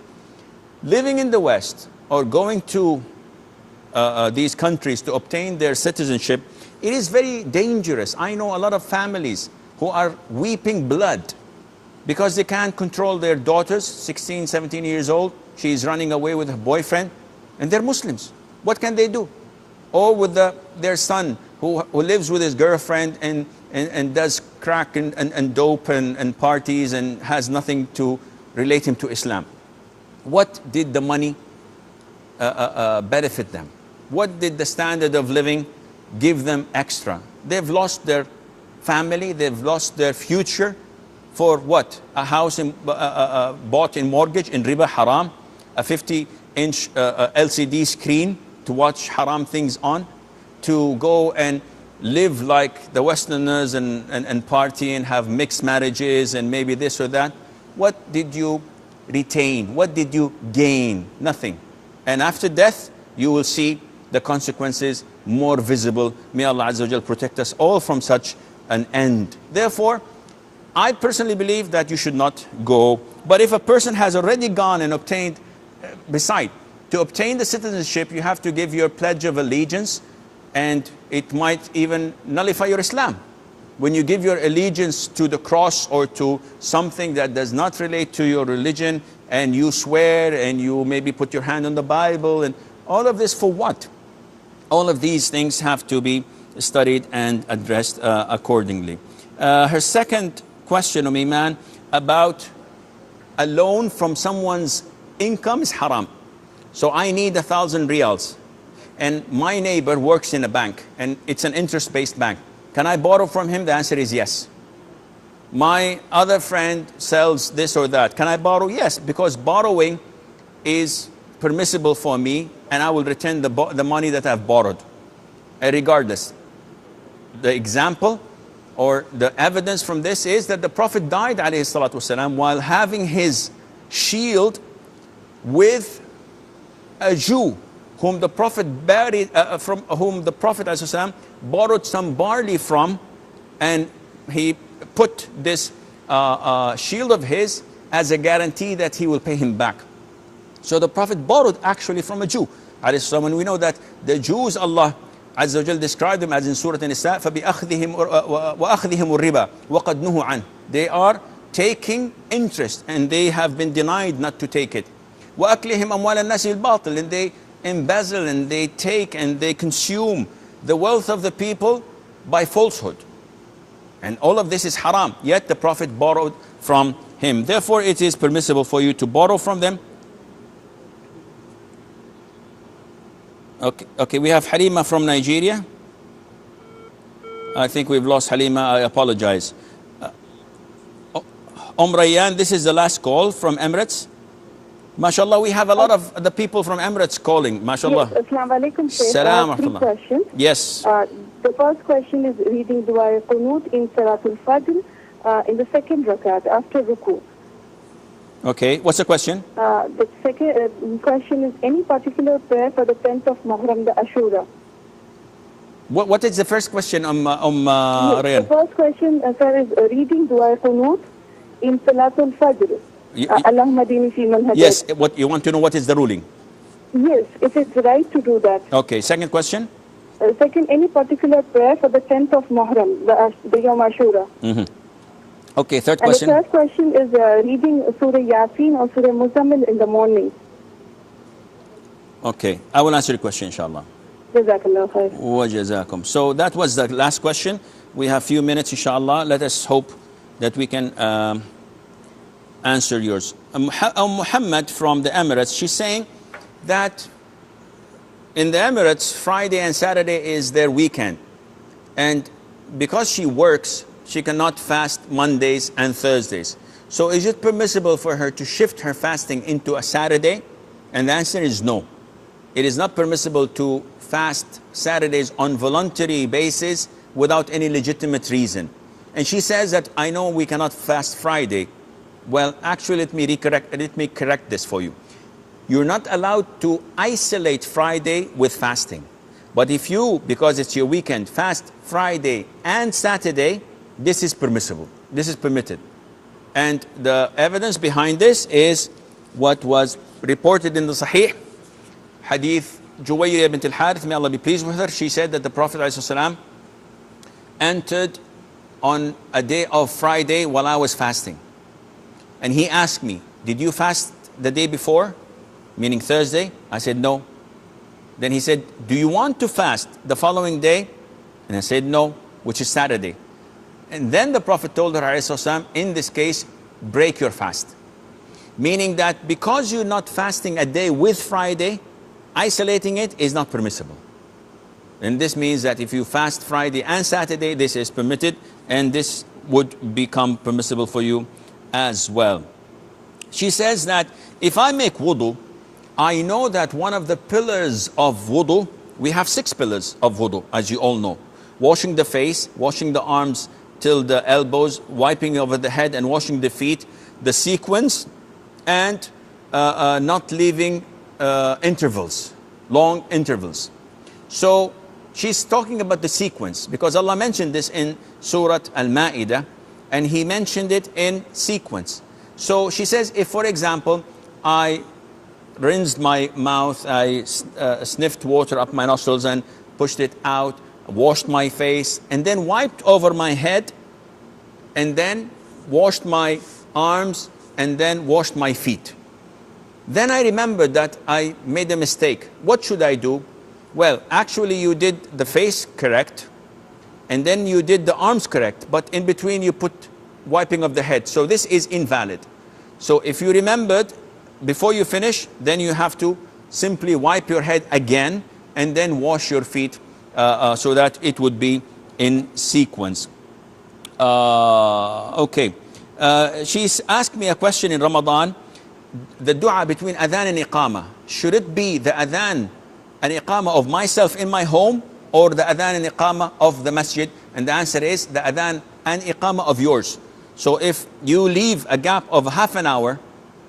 Living in the West or going to these countries to obtain their citizenship, it is very dangerous. I know a lot of families who are weeping blood because they can't control their daughters, 16, 17 years old. She's running away with her boyfriend, and they're Muslims. What can they do? Or with their son who lives with his girlfriend and does crack and dope and parties and has nothing to relate him to Islam. What did the money benefit them? What did the standard of living give them extra? They've lost their family, they've lost their future for what? A house bought in mortgage in riba haram, a 50-inch LCD screen to watch haram things on, to go and live like the Westerners and party and have mixed marriages and maybe this or that. What did you retain? What did you gain? Nothing. And after death, you will see the consequences more visible. May Allah Azza wa Jal protect us all from such an end. Therefore, I personally believe that you should not go. But if a person has already gone and obtained, to obtain the citizenship, you have to give your pledge of allegiance, and it might even nullify your Islam. When you give your allegiance to the cross or to something that does not relate to your religion, and you swear and you maybe put your hand on the Bible, and all of this for what? All of these things have to be studied and addressed accordingly. Her second question, Iman, about a loan from someone's income is haram. So I need 1,000 riyals, and my neighbor works in a bank, and it's an interest-based bank. Can I borrow from him? The answer is yes. My other friend sells this or that. Can I borrow? Yes, because borrowing is permissible for me, and I will return the money that I've borrowed. Regardless, the example or the evidence from this is that the Prophet died, alayhi salatu wasalam, while having his shield with a Jew whom the Prophet buried, from whom the Prophet ﷺ borrowed some barley from, and he put this shield of his as a guarantee that he will pay him back. So the Prophet borrowed actually from a Jew. And we know that the Jews, Allah Azza wa Jal described them as in Surah An-Nisa, فَبِأَخْذِهِمُ الرِّبَى وَقَدْ نُهُوا عَنْهُ. They are taking interest, and they have been denied not to take it. وَأَكْلِهِمْ أَمْوَالَ النَّاسِ الْبَاطِلِ. And they embezzle and they take and they consume the wealth of the people by falsehood. And all of this is haram. Yet the Prophet borrowed from him. Therefore, it is permissible for you to borrow from them. Okay, we have Halima from Nigeria. I think we've lost Halima. I apologize. Rayyan, this is the last call from Emirates. MashaAllah, we have a lot of the people from Emirates calling. MashaAllah. Yes, Assalamu alaikum. Salam. Three questions. Yes. The first question is reading Dua Qunut in Salatul Fajr in the second rakat after ruku. Okay, what's the question? The second question is any particular prayer for the 10th of Muharram, the Ashura. What is the first question, Yes, Rayyan? the first question, sir, is reading Dua Qunut in Salatul Fajr. Allahumma dini fi man hadayt. Yes, what you want to know, what is the ruling? Yes, if it's right to do that. Okay, second question? Second, any particular prayer for the 10th of Muharram, the Yom Ashura. Okay, third And question? the third question is reading Surah Yasin or Surah Muzammil in the morning. Okay, I will answer your question, inshallah. Jazakallah khair. Wa jazakum. So that was the last question. We have few minutes, inshallah. Let us hope that we can answer yours. Muhammad from the Emirates, she's saying that in the Emirates, Friday and Saturday is their weekend. And because she works, she cannot fast Mondays and Thursdays. So is it permissible for her to shift her fasting into a Saturday? And the answer is no. It is not permissible to fast Saturdays on voluntary basis without any legitimate reason. And she says that I know we cannot fast Friday. Well, actually, let me correct this for you. You're not allowed to isolate Friday with fasting. But if you, because it's your weekend, fast Friday and Saturday, this is permissible. This is permitted. And the evidence behind this is what was reported in the Sahih Hadith Juwayriya bint al-Harith, may Allah be pleased with her. She said that the Prophet ﷺ entered on a day of Friday while I was fasting. And he asked me, did you fast the day before? Meaning Thursday? I said, no. Then he said, do you want to fast the following day? And I said, no, which is Saturday. And then the Prophet told her, ﷺ, in this case, break your fast. Meaning that because you're not fasting a day with Friday, isolating it is not permissible. And this means that if you fast Friday and Saturday, this is permitted, and this would become permissible for you as well. She says that if I make wudu, I know that one of the pillars of wudu we have 6 pillars of wudu, as you all know. Washing the face, washing the arms till the elbows, wiping over the head and washing the feet, the sequence, and not leaving intervals, long intervals. So she's talking about the sequence because Allah mentioned this in Surah Al-Ma'idah, and He mentioned it in sequence. So she says, if for example, I rinsed my mouth, I sniffed water up my nostrils and pushed it out, washed my face, and then wiped over my head, and then washed my arms, and then washed my feet. Then I remembered that I made a mistake. What should I do? Well, actually you did the face correct, and then you did the arms correct, but in between you put wiping of the head. So this is invalid. So if you remembered before you finish, then you have to simply wipe your head again and then wash your feet so that it would be in sequence. Okay. She's asked me a question in Ramadan. The dua between adhan and iqamah, should it be the adhan and iqamah of myself in my home or the adhan and iqamah of the masjid? And the answer is the adhan and iqamah of yours. So if you leave a gap of half an hour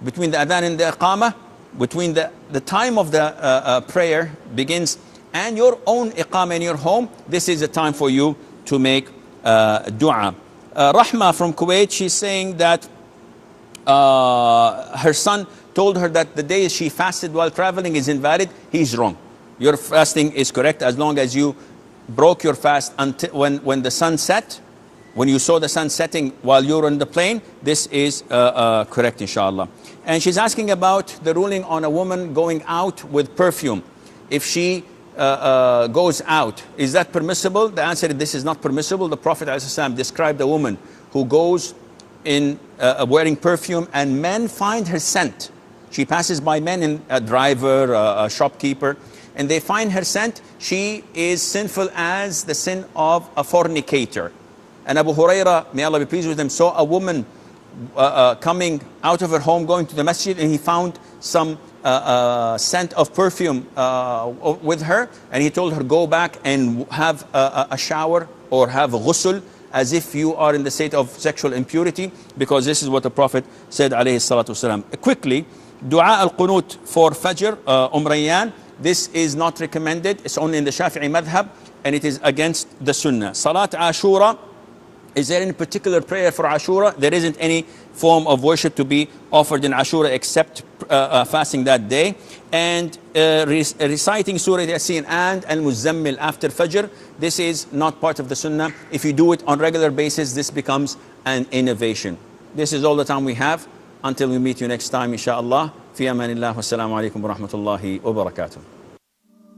between the adhan and the iqamah, between the time of the prayer begins and your own iqamah in your home, this is a time for you to make dua. Rahma from Kuwait, she's saying that her son told her that the day she fasted while traveling is invalid. He's wrong. Your fasting is correct as long as you broke your fast until when the sun set. When you saw the sun setting while you were on the plane, this is correct, inshallah. And she's asking about the ruling on a woman going out with perfume. If she goes out, is that permissible? The answer is this is not permissible. The Prophet ﷺ described a woman who goes in wearing perfume and men find her scent. She passes by men, in a driver, a shopkeeper, and they find her scent. She is sinful as the sin of a fornicator. And Abu Huraira, may Allah be pleased with him, saw a woman coming out of her home, going to the masjid, and he found some scent of perfume with her, and he told her, go back and have a shower or have ghusl as if you are in the state of sexual impurity, because this is what the Prophet said, alayhi salatu wasalam. Quickly, dua al-qunut for Fajr, Rayyan, this is not recommended. It's only in the Shafi'i madhab, and it is against the Sunnah. Salat Ashura, is there any particular prayer for Ashura? There isn't any form of worship to be offered in Ashura except fasting that day. And reciting Surah Yasin and Al-Muzammil after Fajr, this is not part of the Sunnah. If you do it on regular basis, this becomes an innovation. This is all the time we have. Until we meet you next time, inshaAllah. Fi amanillah, wassalamu alaikum wa rahmatullahi wa barakatuh.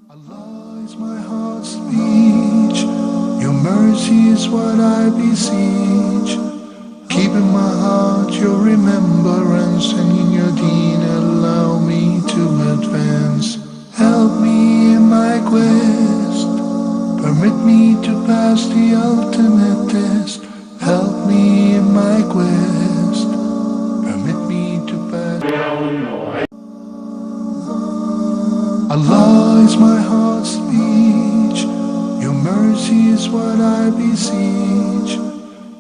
Allah is my heart's speech. Your mercy is what I beseech. Keep in my heart your remembrance, and in your deen allow me to advance. Help me in my quest. Permit me to pass the ultimate test. Help me in my quest. Permit me to pass. Allah is my heart's speech. Your mercy is what I beseech.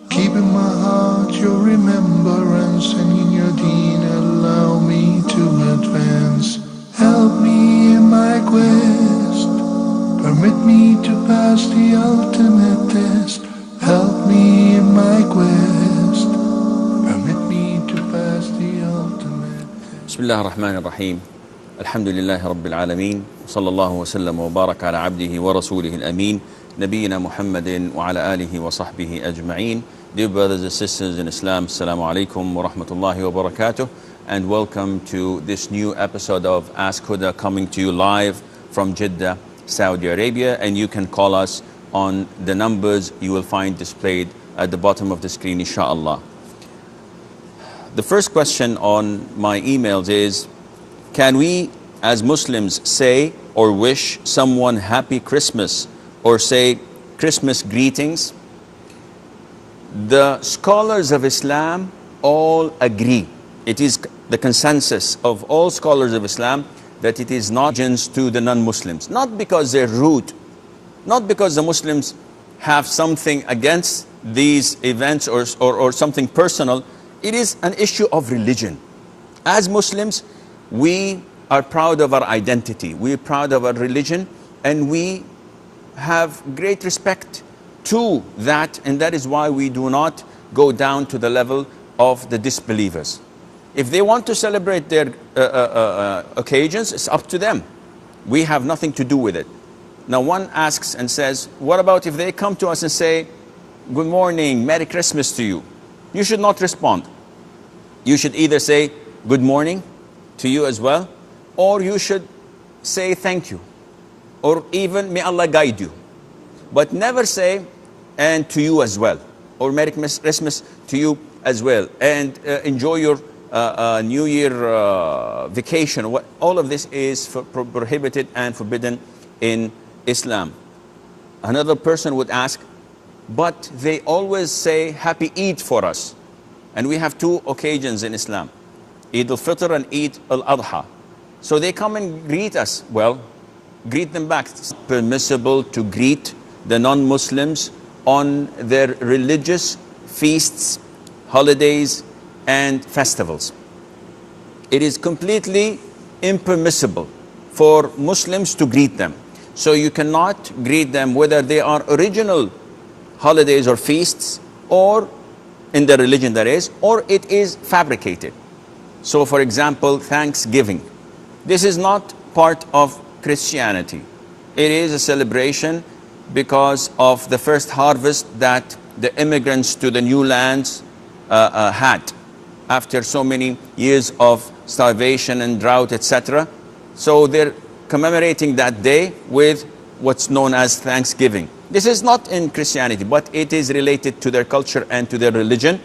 Keep in my heart your remembrance, and in your deen allow me to advance. Help me in my quest. Permit me to pass the ultimate test. Help me in my quest. Permit me to pass the ultimate test. Bismillah ar-Rahman ar-Rahim. Alhamdulillahi Rabbil Alameen. Sallallahu wa sallam wa baraka ala abdihi wa rasulihi al-Ameen. Nabiyyina Muhammadin wa ala alihi wa sahbihi ajma'een. Dear brothers and sisters in Islam, Assalamu alaikum wa rahmatullahi wa barakatuh, and welcome to this new episode of Ask Huda, coming to you live from Jeddah, Saudi Arabia. And you can call us on the numbers you will find displayed at the bottom of the screen, inshallah. The first question on my emails is, can we as Muslims say or wish someone happy Christmas or say Christmas greetings? The scholars of Islam all agree. It is the consensus of all scholars of Islam that it is not to the non-Muslims. Not because they're rude, not because the Muslims have something against these events or something personal. It is an issue of religion. As Muslims, we are proud of our identity, we are proud of our religion, and we have great respect to that, and that is why we do not go down to the level of the disbelievers. If they want to celebrate their occasions, it's up to them. We have nothing to do with it. Now one asks and says, what about if they come to us and say, good morning, Merry Christmas to you? You should not respond. You should either say good morning to you as well, or you should say thank you, or even may Allah guide you. But never say and to you as well, or Merry Christmas to you as well, and enjoy your New Year vacation. All of this is prohibited and forbidden in Islam. Another person would ask, but they always say Happy Eid for us. And we have two occasions in Islam, Eid al-Fitr and Eid al-Adha. So they come and greet us. Well, greet them back. It's permissible to greet the non-Muslims on their religious feasts, holidays, and festivals. It is completely impermissible for Muslims to greet them. So you cannot greet them whether they are original holidays or feasts, or in the religion that is, or it is fabricated. So for example, Thanksgiving. This is not part of Christianity. It is a celebration because of the first harvest that the immigrants to the new lands had after so many years of starvation and drought, etc. So they're commemorating that day with what's known as Thanksgiving. This is not in Christianity, but it is related to their culture and to their religion,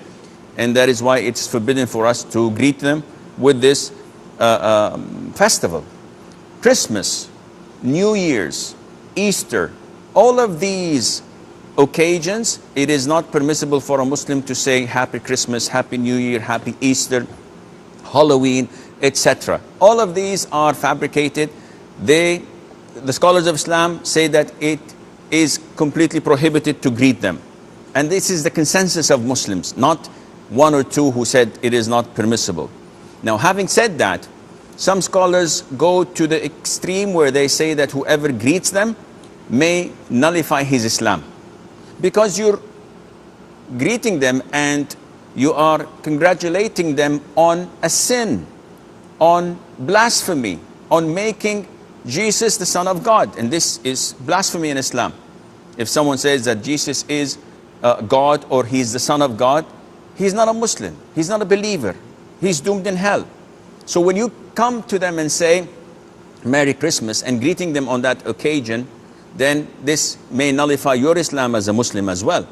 and that is why it's forbidden for us to greet them with this festival. Christmas, New Year's, Easter, all of these occasions, it is not permissible for a Muslim to say Happy Christmas, Happy New Year, Happy Easter, Halloween, etc. All of these are fabricated. The scholars of Islam say that it is completely prohibited to greet them. And this is the consensus of Muslims, not one or two who said it is not permissible. Now, having said that, some scholars go to the extreme where they say that whoever greets them may nullify his Islam. Because you're greeting them and you are congratulating them on a sin, on blasphemy, on making Jesus the Son of God. And this is blasphemy in Islam. If someone says that Jesus is God or he's the Son of God, he's not a Muslim, he's not a believer, he's doomed in hell. So when you come to them and say Merry Christmas and greeting them on that occasion, then this may nullify your Islam as a Muslim as well.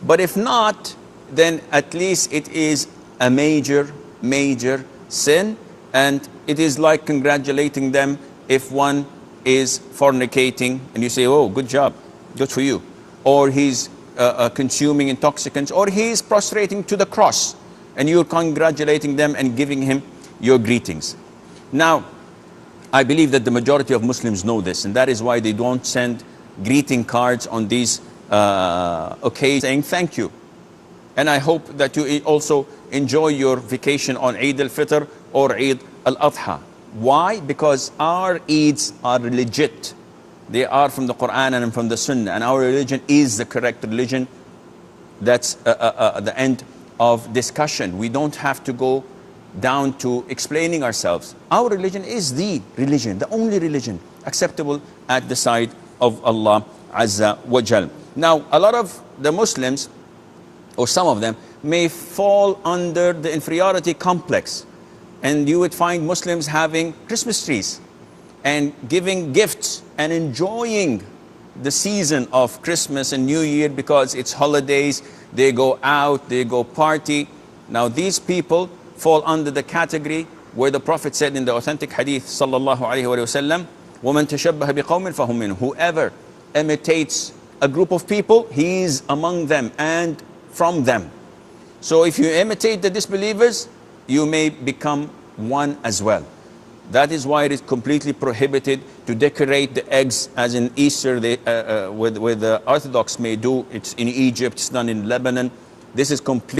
But if not, then at least it is a major sin, and it is like congratulating them if one is fornicating and you say, oh, good job, good for you. Or he's consuming intoxicants, or he's prostrating to the cross, and you're congratulating them and giving him your greetings. Now, I believe that the majority of Muslims know this, and that is why they don't send greeting cards on these occasions saying thank you. And I hope that you also enjoy your vacation on Eid al-Fitr or Eid al-Adha. Why? Because our Eids are legit. They are from the Quran and from the Sunnah, and our religion is the correct religion. That's the end of discussion. We don't have to go down to explaining ourselves. Our religion is the religion, the only religion acceptable at the side of Allah Azza wa Jal. Now, a lot of the Muslims, or some of them, may fall under the inferiority complex. And you would find Muslims having Christmas trees and giving gifts and enjoying the season of Christmas and New Year because it's holidays, they go out, they go party. Now these people fall under the category where the Prophet said in the authentic hadith sallallahu alaihi wasallam, وَمَنْ تَشَبَّهَ بِقَوْمٍ فَهُمْ مِنْهُ. Whoever imitates a group of people, he is among them and from them. So if you imitate the disbelievers, you may become one as well. That is why it is completely prohibited to decorate the eggs, as in Easter, with the Orthodox may do. It's in Egypt, it's done in Lebanon. This is completely